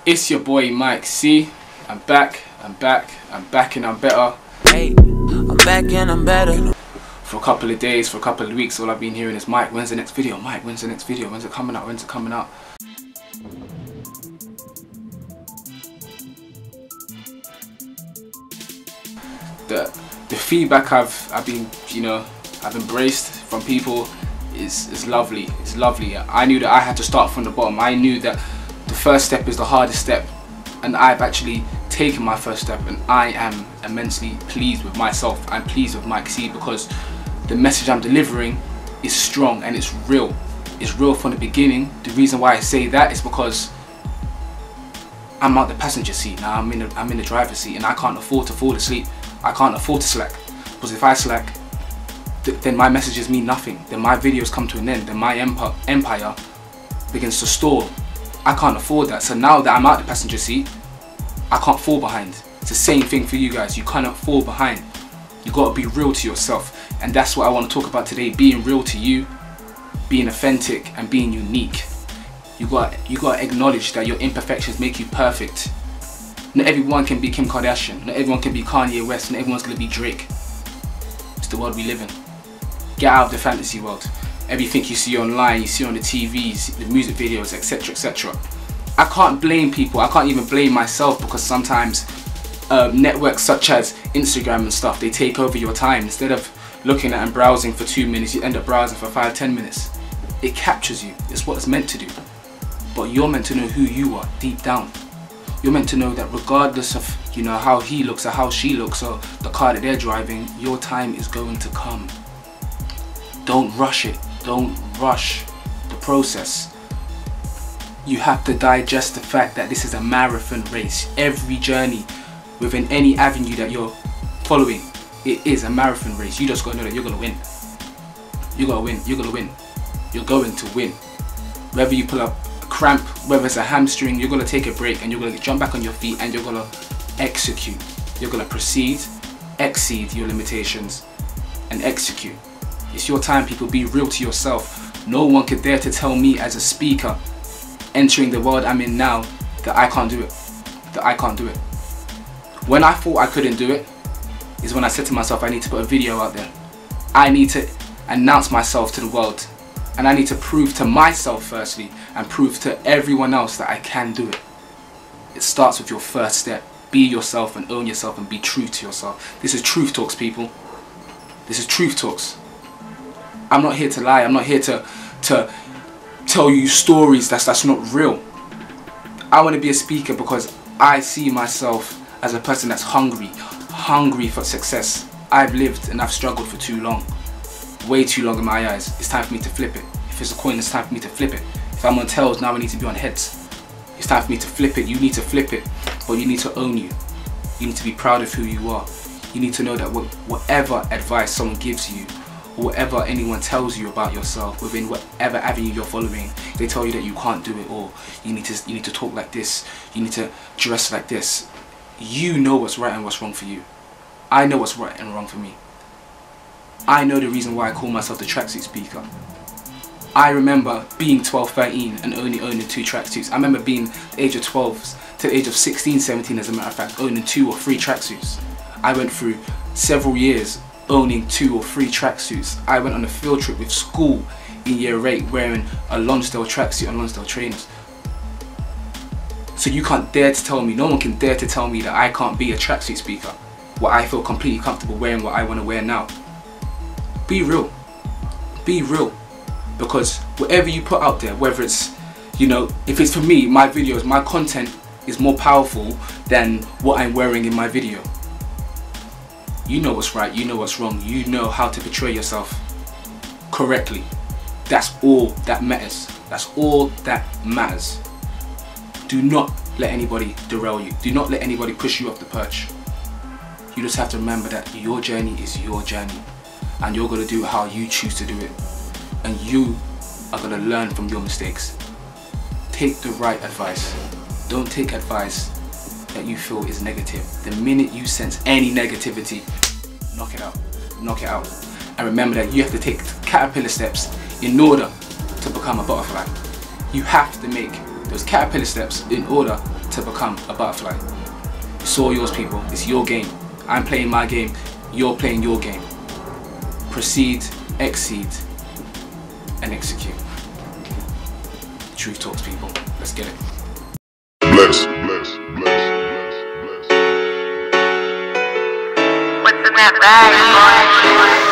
It's your boy MikeC. I'm back and I'm better. Hey, I'm back and I'm better. For a couple of days, for a couple of weeks, all I've been hearing is, Mike, when's the next video? Mike, when's the next video? When's it coming out? When's it coming out? The feedback I've been, I've embraced from people is lovely. It's lovely. I knew that I had to start from the bottom. I knew that the first step is the hardest step, and I've actually taken my first step, and I am immensely pleased with myself. I'm pleased with MkeC because the message I'm delivering is strong and it's real. It's real from the beginning. The reason why I say that is because I'm out the passenger seat now. I'm in the driver's seat, and I can't afford to fall asleep. I can't afford to slack, because if I slack, then my messages mean nothing. Then my videos come to an end. Then my empire begins to stall. I can't afford that. So now that I'm out the passenger seat, I can't fall behind. It's the same thing for you guys. You cannot fall behind. You got to be real to yourself, and that's what I want to talk about today. Being real to you, being authentic, and being unique. You got to acknowledge that your imperfections make you perfect. Not everyone can be Kim Kardashian. Not everyone can be Kanye West. Not everyone's gonna be Drake. It's the world we live in. Get out of the fantasy world. Everything you see online, you see on the TVs, the music videos, etc., etc. I can't blame people. I can't even blame myself, because sometimes networks such as Instagram and stuff, they take over your time. Instead of looking at and browsing for 2 minutes, you end up browsing for 5–10 minutes. It captures you. It's what it's meant to do. But you're meant to know who you are deep down. You're meant to know that regardless of how he looks or how she looks or the car that they're driving, your time is going to come. Don't rush it. Don't rush the process. You have to digest the fact that this is a marathon race. Every journey within any avenue that you're following, it is a marathon race. You just gotta know that you're gonna win. You're gonna win. You're gonna win. You're going to win. Whether you pull up cramp, whether it's a hamstring, you're going to take a break and you're going to jump back on your feet and you're going to execute. You're going to proceed, exceed your limitations, and execute. It's your time, people. Be real to yourself. No one could dare to tell me as a speaker entering the world I'm in now that I can't do it. That I can't do it. When I thought I couldn't do it is when I said to myself, I need to put a video out there. I need to announce myself to the world. And I need to prove to myself firstly, and prove to everyone else that I can do it. It starts with your first step. Be yourself and own yourself and be true to yourself. This is truth talks, people. This is truth talks. I'm not here to lie. I'm not here to tell you stories that's not real. I want to be a speaker because I see myself as a person that's hungry for success. I've lived and I've struggled for too long. Way too long in my eyes. It's time for me to flip it. If it's a coin, it's time for me to flip it. If I'm on tails, now I need to be on heads. It's time for me to flip it. You need to flip it, but you need to own you. You need to be proud of who you are. You need to know that whatever advice someone gives you, or whatever anyone tells you about yourself within whatever avenue you're following, they tell you that you can't do it, or you need to talk like this, you need to dress like this. You know what's right and what's wrong for you. I know what's right and wrong for me. I know the reason why I call myself the tracksuit speaker. I remember being 12, 13 and only owning 2 tracksuits. I remember being the age of 12 to the age of 16, 17 as a matter of fact, owning 2 or 3 tracksuits. I went through several years owning 2 or 3 tracksuits. I went on a field trip with school in year 8 wearing a Lonsdale tracksuit and Lonsdale trainers. So you can't dare to tell me, no one can dare to tell me that I can't be a tracksuit speaker, where I feel completely comfortable wearing what I want to wear now. Be real. Be real. Because whatever you put out there, whether it's, if it's for me, my videos, my content is more powerful than what I'm wearing in my video. You know what's right, you know what's wrong, you know how to portray yourself correctly. That's all that matters. That's all that matters. Do not let anybody derail you. Do not let anybody push you off the perch. You just have to remember that your journey is your journey. And you're going to do it how you choose to do it. And you are going to learn from your mistakes. Take the right advice. Don't take advice that you feel is negative. The minute you sense any negativity, knock it out. Knock it out. And remember that you have to take caterpillar steps in order to become a butterfly. You have to make those caterpillar steps in order to become a butterfly. It's all yours, people. It's your game. I'm playing my game. You're playing your game. Proceed, exceed, and execute. Truth talks, people. Let's get it. Bless, bless, bless, bless, bless. What's in that bag, boy?